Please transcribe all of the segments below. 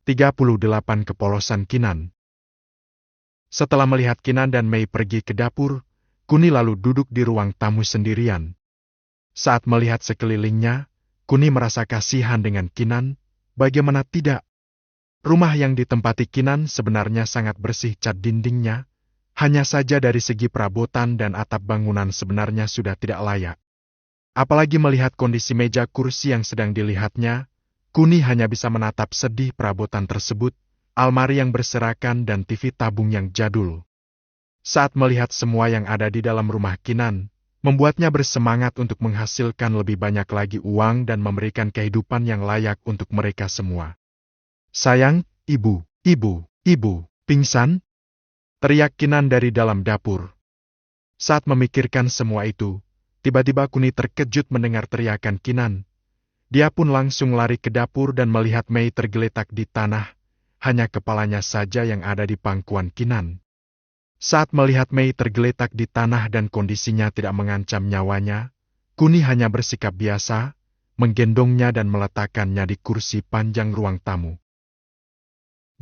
38 Kepolosan Kinan. Setelah melihat Kinan dan Mei pergi ke dapur, Kuni lalu duduk di ruang tamu sendirian. Saat melihat sekelilingnya, Kuni merasa kasihan dengan Kinan. Bagaimana tidak? Rumah yang ditempati Kinan sebenarnya sangat bersih cat dindingnya, hanya saja dari segi perabotan dan atap bangunan sebenarnya sudah tidak layak. Apalagi melihat kondisi meja kursi yang sedang dilihatnya, Kuni hanya bisa menatap sedih perabotan tersebut, almari yang berserakan dan TV tabung yang jadul. Saat melihat semua yang ada di dalam rumah Kinan, membuatnya bersemangat untuk menghasilkan lebih banyak lagi uang dan memberikan kehidupan yang layak untuk mereka semua. "Sayang, ibu, pingsan?" teriak Kinan dari dalam dapur. Saat memikirkan semua itu, tiba-tiba Kuni terkejut mendengar teriakan Kinan. Dia pun langsung lari ke dapur dan melihat Mei tergeletak di tanah, hanya kepalanya saja yang ada di pangkuan Kinan. Saat melihat Mei tergeletak di tanah dan kondisinya tidak mengancam nyawanya, Kuni hanya bersikap biasa, menggendongnya dan meletakkannya di kursi panjang ruang tamu.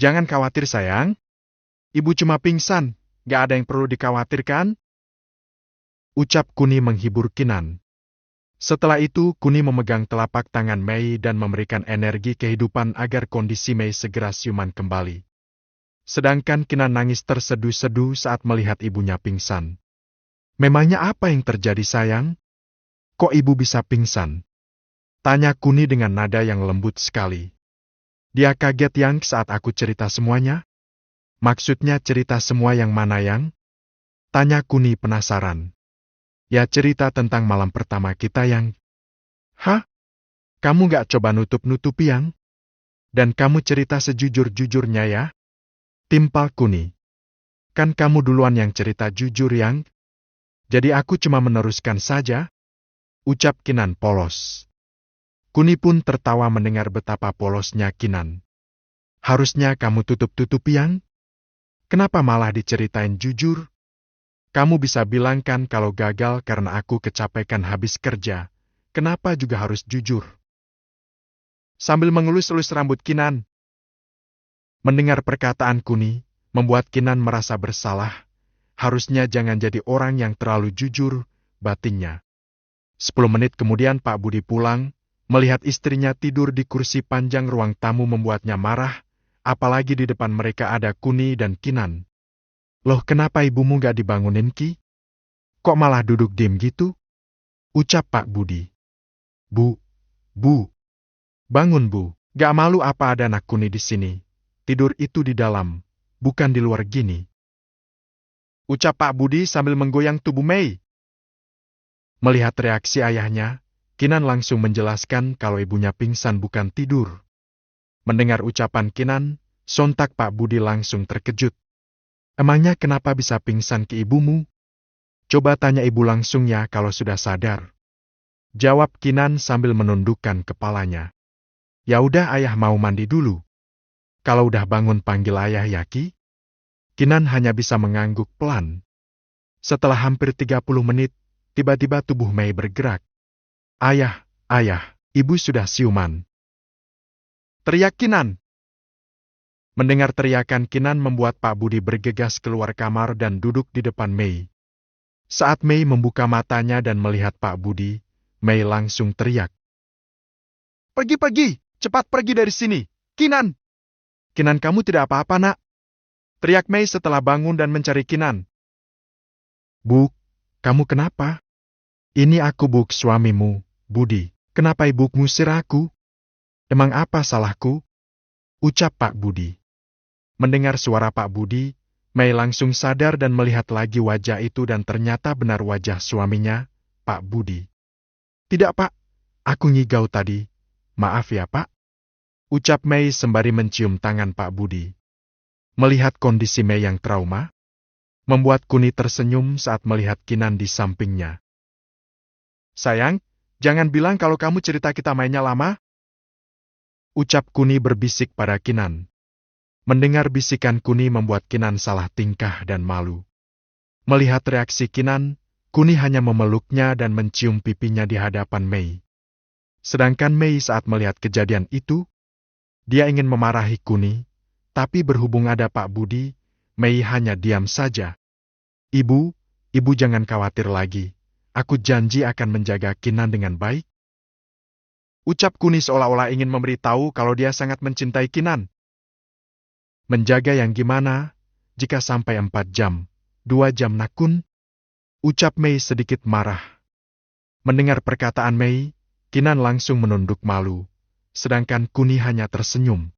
"Jangan khawatir sayang, ibu cuma pingsan, gak ada yang perlu dikhawatirkan," ucap Kuni menghibur Kinan. Setelah itu, Kuni memegang telapak tangan Mei dan memberikan energi kehidupan agar kondisi Mei segera siuman kembali. Sedangkan Kinan nangis terseduh-seduh saat melihat ibunya pingsan. "Memangnya apa yang terjadi sayang? Kok ibu bisa pingsan?" tanya Kuni dengan nada yang lembut sekali. "Dia kaget yang saat aku cerita semuanya?" "Maksudnya cerita semua yang mana yang?" tanya Kuni penasaran. "Ya cerita tentang malam pertama kita yang..." "Hah? Kamu gak coba nutup-nutupi yang? Dan kamu cerita sejujur-jujurnya ya?" timpal Kuni. "Kan kamu duluan yang cerita jujur yang? Jadi aku cuma meneruskan saja," ucap Kinan polos. Kuni pun tertawa mendengar betapa polosnya Kinan. "Harusnya kamu tutup-tutupi yang? Kenapa malah diceritain jujur? Kamu bisa bilang kan kalau gagal karena aku kecapekan habis kerja. Kenapa juga harus jujur?" Sambil mengelus-elus rambut Kinan. Mendengar perkataan Kuni, membuat Kinan merasa bersalah. Harusnya jangan jadi orang yang terlalu jujur, batinnya. 10 menit kemudian Pak Budi pulang, melihat istrinya tidur di kursi panjang ruang tamu membuatnya marah, apalagi di depan mereka ada Kuni dan Kinan. "Loh kenapa ibumu gak dibangunin Ki? Kok malah duduk diem gitu?" ucap Pak Budi. Bu, bangun Bu, gak malu apa ada anak Kuni di sini? Tidur itu di dalam, bukan di luar gini," ucap Pak Budi sambil menggoyang tubuh Mei. Melihat reaksi ayahnya, Kinan langsung menjelaskan kalau ibunya pingsan bukan tidur. Mendengar ucapan Kinan, sontak Pak Budi langsung terkejut. "Emangnya kenapa bisa pingsan ke ibumu? Coba tanya ibu langsung ya kalau sudah sadar," jawab Kinan sambil menundukkan kepalanya. "Ya udah ayah mau mandi dulu. Kalau udah bangun panggil ayah ya Ki." Kinan hanya bisa mengangguk pelan. Setelah hampir 30 menit, tiba-tiba tubuh Mei bergerak. Ayah, ibu sudah siuman," teriak Kinan. Mendengar teriakan Kinan membuat Pak Budi bergegas keluar kamar dan duduk di depan Mei. Saat Mei membuka matanya dan melihat Pak Budi, Mei langsung teriak. Pergi, cepat pergi dari sini, Kinan! Kinan kamu tidak apa-apa nak?" teriak Mei setelah bangun dan mencari Kinan. "Bu, kamu kenapa?" "Ini aku Buk, suamimu, Budi. Kenapa ibu ngusir aku? Emang apa salahku?" ucap Pak Budi. Mendengar suara Pak Budi, Mei langsung sadar dan melihat lagi wajah itu dan ternyata benar wajah suaminya, Pak Budi. "Tidak Pak, aku ngigau tadi. Maaf ya Pak," ucap Mei sembari mencium tangan Pak Budi. Melihat kondisi Mei yang trauma, membuat Kuni tersenyum saat melihat Kinan di sampingnya. "Sayang, jangan bilang kalau kamu cerita kita mainnya lama," ucap Kuni berbisik pada Kinan. Mendengar bisikan Kuni membuat Kinan salah tingkah dan malu. Melihat reaksi Kinan, Kuni hanya memeluknya dan mencium pipinya di hadapan Mei. Sedangkan Mei saat melihat kejadian itu, Dia ingin memarahi Kuni, tapi berhubung ada Pak Budi, Mei hanya diam saja. Ibu, ibu jangan khawatir lagi. Aku janji akan menjaga Kinan dengan baik. Ucap Kuni seolah-olah ingin memberitahu kalau dia sangat mencintai Kinan. Menjaga yang gimana, jika sampai 4 jam, 2 jam nakun? Ucap Mei sedikit marah. Mendengar perkataan Mei, Kinan langsung menunduk malu, sedangkan Kuni hanya tersenyum.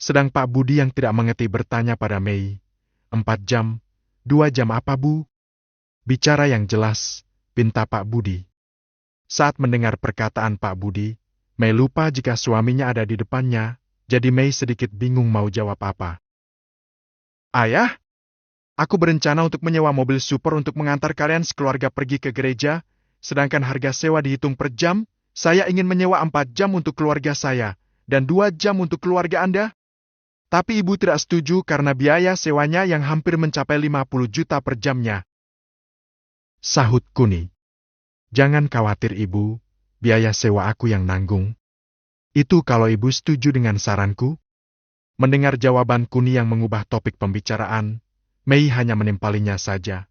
Sedang Pak Budi yang tidak mengerti bertanya pada Mei, 4 jam, 2 jam apa Bu? Bicara yang jelas, pinta Pak Budi. Saat mendengar perkataan Pak Budi, Mei lupa jika suaminya ada di depannya, jadi Mei sedikit bingung mau jawab apa. Ayah, aku berencana untuk menyewa mobil super untuk mengantar kalian sekeluarga pergi ke gereja, sedangkan harga sewa dihitung per jam, saya ingin menyewa 4 jam untuk keluarga saya, dan 2 jam untuk keluarga Anda. Tapi ibu tidak setuju karena biaya sewanya yang hampir mencapai 50 juta per jamnya. Sahut Kuni. Jangan khawatir ibu, biaya sewa aku yang nanggung. Itu kalau ibu setuju dengan saranku. Mendengar jawaban Kuni yang mengubah topik pembicaraan, Mei hanya menimpalinya saja.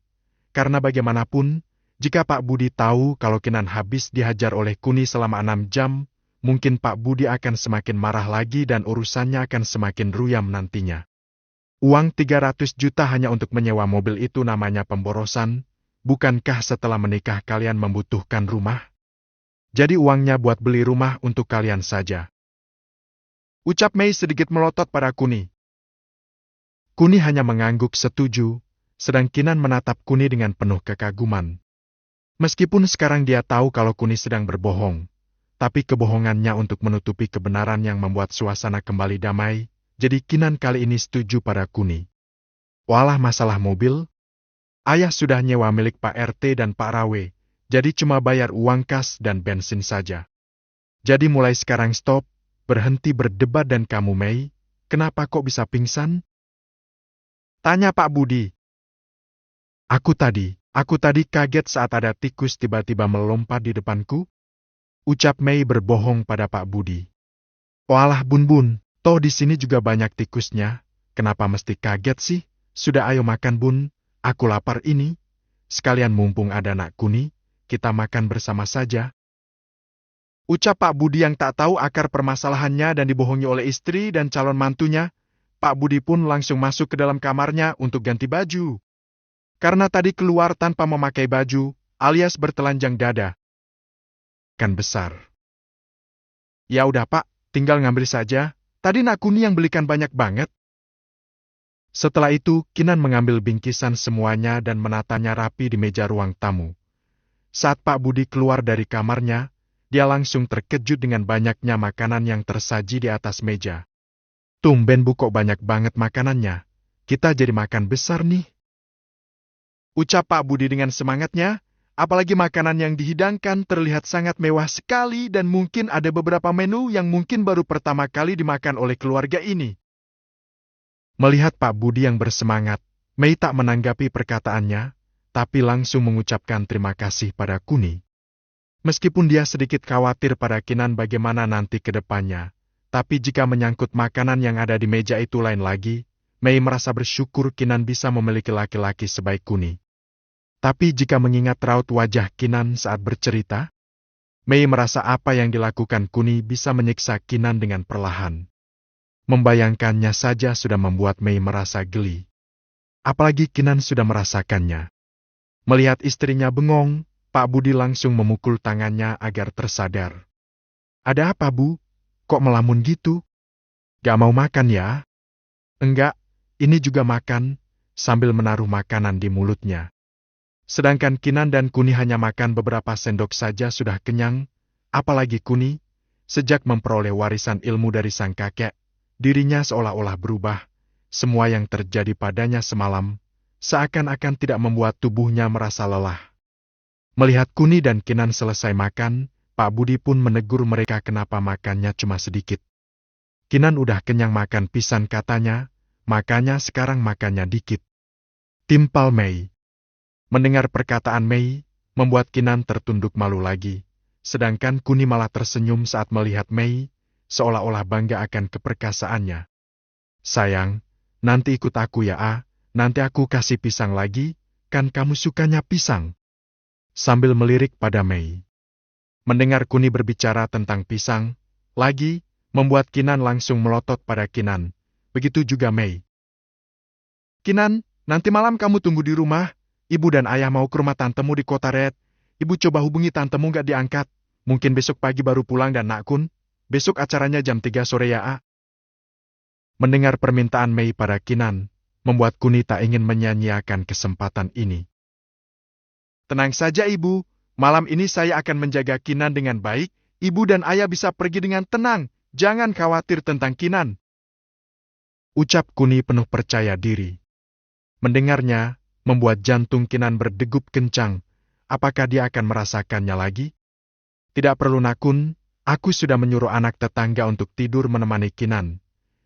Karena bagaimanapun, jika Pak Budi tahu kalau Kinan habis dihajar oleh Kuni selama 6 jam, mungkin Pak Budi akan semakin marah lagi dan urusannya akan semakin ruyam nantinya. Uang 300 juta hanya untuk menyewa mobil itu namanya pemborosan, bukankah setelah menikah kalian membutuhkan rumah? Jadi uangnya buat beli rumah untuk kalian saja. Ucap Mei sedikit melotot pada Kuni. Kuni hanya mengangguk setuju, sedang Kinan menatap Kuni dengan penuh kekaguman. Meskipun sekarang dia tahu kalau Kuni sedang berbohong, tapi kebohongannya untuk menutupi kebenaran yang membuat suasana kembali damai, jadi Kinan kali ini setuju pada Kuni. Walah masalah mobil? Ayah sudah nyewa milik Pak RT dan Pak Rawe, jadi cuma bayar uang kas dan bensin saja. Jadi mulai sekarang stop, berhenti berdebat dan kamu Mei, kenapa kok bisa pingsan? Tanya Pak Budi. Aku tadi kaget saat ada tikus tiba-tiba melompat di depanku. Ucap Mei berbohong pada Pak Budi. Walah Bun, toh di sini juga banyak tikusnya, kenapa mesti kaget sih? Sudah ayo makan Bun, aku lapar ini. Sekalian mumpung ada Nak Kuni, kita makan bersama saja. Ucap Pak Budi yang tak tahu akar permasalahannya dan dibohongi oleh istri dan calon mantunya. Pak Budi pun langsung masuk ke dalam kamarnya untuk ganti baju. Karena tadi keluar tanpa memakai baju, alias bertelanjang dada. Kan besar. Ya udah Pak, tinggal ngambil saja. Tadi Nak Kuni yang belikan banyak banget. Setelah itu, Kinan mengambil bingkisan semuanya dan menatanya rapi di meja ruang tamu. Saat Pak Budi keluar dari kamarnya, dia langsung terkejut dengan banyaknya makanan yang tersaji di atas meja. Tumben Bu kok banyak banget makanannya. Kita jadi makan besar nih. Ucap Pak Budi dengan semangatnya, apalagi makanan yang dihidangkan terlihat sangat mewah sekali dan mungkin ada beberapa menu yang mungkin baru pertama kali dimakan oleh keluarga ini. Melihat Pak Budi yang bersemangat, Mei tak menanggapi perkataannya, tapi langsung mengucapkan terima kasih pada Kuni. Meskipun dia sedikit khawatir pada Kinan bagaimana nanti ke depannya, tapi jika menyangkut makanan yang ada di meja itu lain lagi, Mei merasa bersyukur Kinan bisa memiliki laki-laki sebaik Kuni. Tapi jika mengingat raut wajah Kinan saat bercerita, Mei merasa apa yang dilakukan Kuni bisa menyiksa Kinan dengan perlahan. Membayangkannya saja sudah membuat Mei merasa geli. Apalagi Kinan sudah merasakannya. Melihat istrinya bengong, Pak Budi langsung memukul tangannya agar tersadar. Ada apa Bu? Kok melamun gitu? Gak mau makan ya? Enggak, ini juga makan, sambil menaruh makanan di mulutnya. Sedangkan Kinan dan Kuni hanya makan beberapa sendok saja sudah kenyang, apalagi Kuni, sejak memperoleh warisan ilmu dari sang kakek, dirinya seolah-olah berubah, semua yang terjadi padanya semalam, seakan-akan tidak membuat tubuhnya merasa lelah. Melihat Kuni dan Kinan selesai makan, Pak Budi pun menegur mereka kenapa makannya cuma sedikit. Kinan udah kenyang makan pisan katanya, makanya sekarang makannya dikit. Timpal Mei. Mendengar perkataan Mei, membuat Kinan tertunduk malu lagi, sedangkan Kuni malah tersenyum saat melihat Mei, seolah-olah bangga akan keperkasaannya. Sayang, nanti ikut aku ya, nanti aku kasih pisang lagi, kan kamu sukanya pisang. Sambil melirik pada Mei. Mendengar Kuni berbicara tentang pisang, lagi, membuat Kinan langsung melotot pada Kinan. Begitu juga Mei. Kinan, nanti malam kamu tunggu di rumah. Ibu dan ayah mau ke rumah tantemu di kota Red. Ibu coba hubungi tantemu gak diangkat. Mungkin besok pagi baru pulang dan Nak Kun. Besok acaranya jam 3 sore ya. Mendengar permintaan Mei pada Kinan, membuat Kuni tak ingin menyanyiakan kesempatan ini. Tenang saja ibu, malam ini saya akan menjaga Kinan dengan baik. Ibu dan ayah bisa pergi dengan tenang. Jangan khawatir tentang Kinan. Ucap Kuni penuh percaya diri. Mendengarnya, membuat jantung Kinan berdegup kencang. Apakah dia akan merasakannya lagi? Tidak perlu Nak Kun, aku sudah menyuruh anak tetangga untuk tidur menemani Kinan.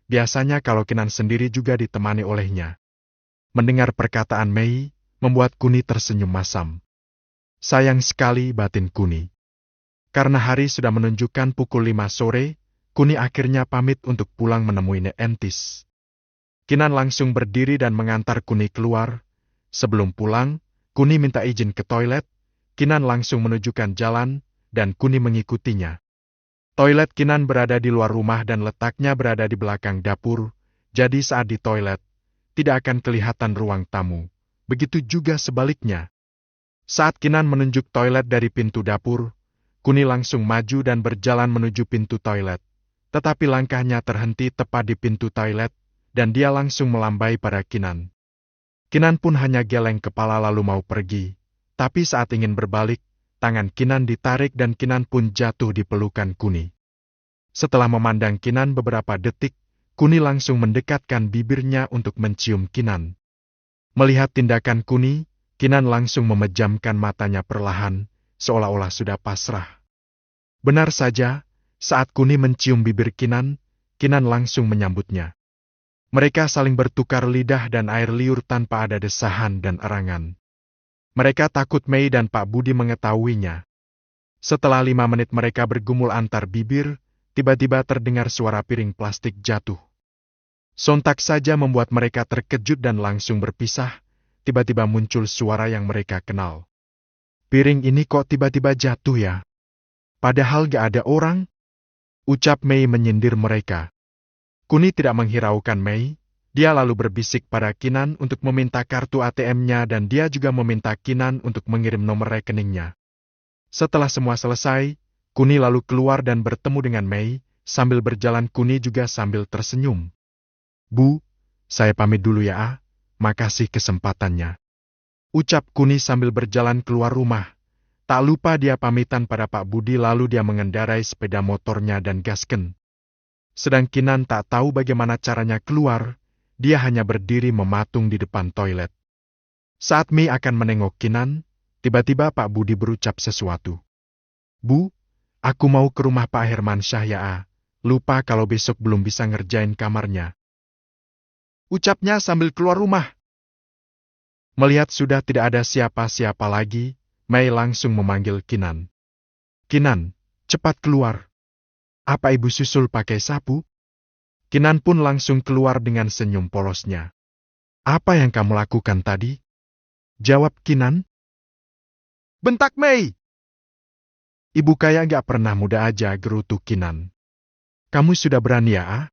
Biasanya kalau Kinan sendiri juga ditemani olehnya. Mendengar perkataan Mei, membuat Kuni tersenyum masam. Sayang sekali batin Kuni. Karena hari sudah menunjukkan pukul 5 sore, Kuni akhirnya pamit untuk pulang menemui Nek Entis. Kinan langsung berdiri dan mengantar Kuni keluar. Sebelum pulang, Kuni minta izin ke toilet. Kinan langsung menunjukkan jalan, dan Kuni mengikutinya. Toilet Kinan berada di luar rumah dan letaknya berada di belakang dapur, jadi saat di toilet, tidak akan kelihatan ruang tamu. Begitu juga sebaliknya. Saat Kinan menunjuk toilet dari pintu dapur, Kuni langsung maju dan berjalan menuju pintu toilet. Tetapi langkahnya terhenti tepat di pintu toilet, dan dia langsung melambai pada Kinan. Kinan pun hanya geleng kepala lalu mau pergi, tapi saat ingin berbalik, tangan Kinan ditarik dan Kinan pun jatuh di pelukan Kuni. Setelah memandang Kinan beberapa detik, Kuni langsung mendekatkan bibirnya untuk mencium Kinan. Melihat tindakan Kuni, Kinan langsung memejamkan matanya perlahan, seolah-olah sudah pasrah. Benar saja, saat Kuni mencium bibir Kinan, Kinan langsung menyambutnya. Mereka saling bertukar lidah dan air liur tanpa ada desahan dan erangan. Mereka takut Mei dan Pak Budi mengetahuinya. Setelah 5 menit mereka bergumul antar bibir, tiba-tiba terdengar suara piring plastik jatuh. Sontak saja membuat mereka terkejut dan langsung berpisah, tiba-tiba muncul suara yang mereka kenal. Piring ini kok tiba-tiba jatuh ya? Padahal gak ada orang? Ucap Mei menyindir mereka. Kuni tidak menghiraukan Mei, dia lalu berbisik pada Kinan untuk meminta kartu ATM-nya dan dia juga meminta Kinan untuk mengirim nomor rekeningnya. Setelah semua selesai, Kuni lalu keluar dan bertemu dengan Mei, sambil berjalan Kuni juga sambil tersenyum. Bu, saya pamit dulu ya, makasih kesempatannya. Ucap Kuni sambil berjalan keluar rumah. Tak lupa dia pamitan pada Pak Budi lalu dia mengendarai sepeda motornya dan gasken. Sedang Kinan tak tahu bagaimana caranya keluar, dia hanya berdiri mematung di depan toilet. Saat Mei akan menengok Kinan, tiba-tiba Pak Budi berucap sesuatu. Bu, aku mau ke rumah Pak Hermansyah ya, lupa kalau besok belum bisa ngerjain kamarnya. Ucapnya sambil keluar rumah. Melihat sudah tidak ada siapa-siapa lagi, Mei langsung memanggil Kinan. Kinan, cepat keluar. Apa ibu susul pakai sapu? Kinan pun langsung keluar dengan senyum polosnya. Apa yang kamu lakukan tadi? Jawab Kinan. Bentak Mei. Ibu kayak gak pernah muda aja, gerutu Kinan. Kamu sudah berani ya?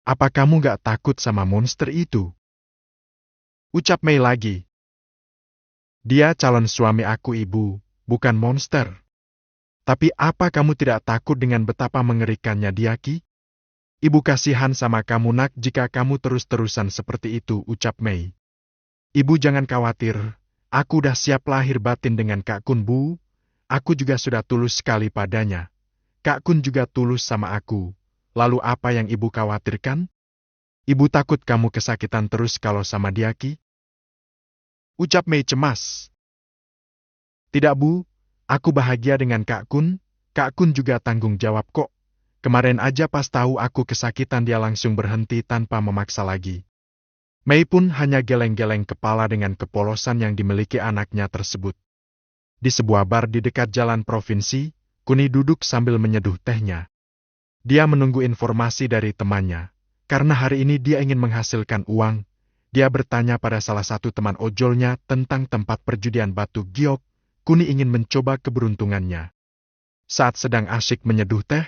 Apa kamu gak takut sama monster itu? Ucap Mei lagi. Dia calon suami aku ibu, bukan monster. Tapi apa kamu tidak takut dengan betapa mengerikannya dia Ki? Ibu kasihan sama kamu nak jika kamu terus-terusan seperti itu, ucap Mei. Ibu jangan khawatir, aku udah siap lahir batin dengan Kak Kun Bu. Aku juga sudah tulus sekali padanya. Kak Kun juga tulus sama aku. Lalu apa yang ibu khawatirkan? Ibu takut kamu kesakitan terus kalau sama dia Ki? Ucap Mei cemas. Tidak Bu. Aku bahagia dengan Kak Kun juga tanggung jawab kok. Kemarin aja pas tahu aku kesakitan dia langsung berhenti tanpa memaksa lagi. Mei pun hanya geleng-geleng kepala dengan kepolosan yang dimiliki anaknya tersebut. Di sebuah bar di dekat jalan provinsi, Kuni duduk sambil menyeduh tehnya. Dia menunggu informasi dari temannya. Karena hari ini dia ingin menghasilkan uang, dia bertanya pada salah satu teman ojolnya tentang tempat perjudian batu giok. Kuni ingin mencoba keberuntungannya. Saat sedang asyik menyeduh teh,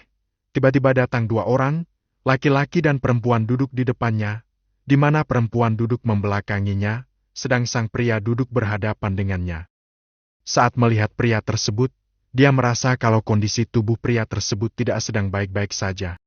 tiba-tiba datang dua orang, laki-laki dan perempuan duduk di depannya, di mana perempuan duduk membelakanginya, sedang sang pria duduk berhadapan dengannya. Saat melihat pria tersebut, dia merasa kalau kondisi tubuh pria tersebut tidak sedang baik-baik saja.